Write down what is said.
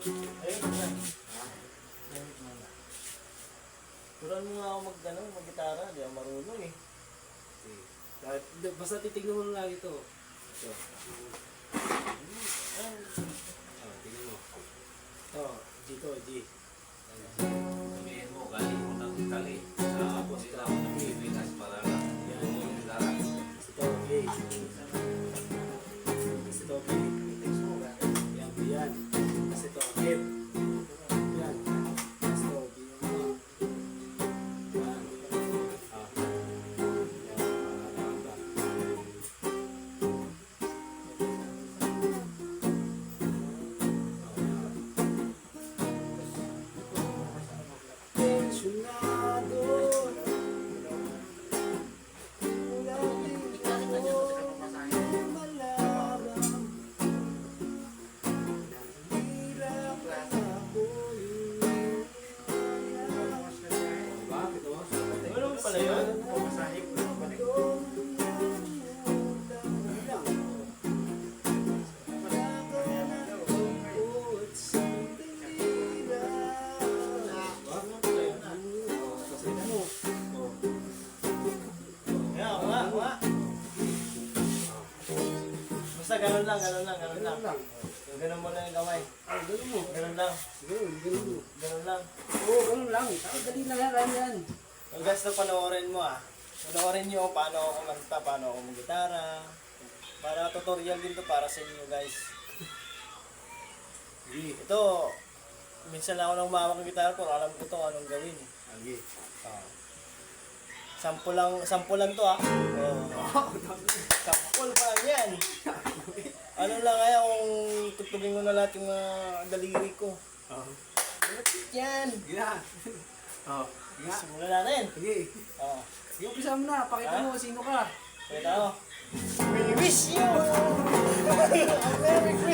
Ayun na. Turuan mo nga ako mag-gitara. Di ako marunong eh. Basta titignan mo lang ito. Ito. Tignan mo. Ito, dito, G. Sabihin mo, galing mo ng Italy. Tapos sila ako ng Pilipinas para yan mo yung gitara. Ito, A. Ito, B. Yan, B yan. Kasi ito, F. Yan. Ito, B yung mga. Yan. Yan, ba? Pensionado. Ano pala yun? Kaya ako nga. Basta ganun lang. Ganun mo lang yung kamay. Ganun mo. Ganun lang. Ganun mo. Ganun lang. Oo, ganun lang. Dali lang yan. Ang guys na panoorin mo panoorin nyo paano ako kumanta, paano ako mag-gitara. Para tutorial din to para sa inyo guys. Ito, minsan lang ako nang umawak ng gitara pero alam ko to anong gawin eh. Agi. Sample lang to Oh. Sample pa lang yan. Ano lang kaya kung tutugin ko na lahat yung daliri ko. Malapit yan. Gina. Gina. Simulan natin. Sige. Sige, umpisa mo na. Pakita mo sino ka. Wait ako. We wish you a Merry Christmas!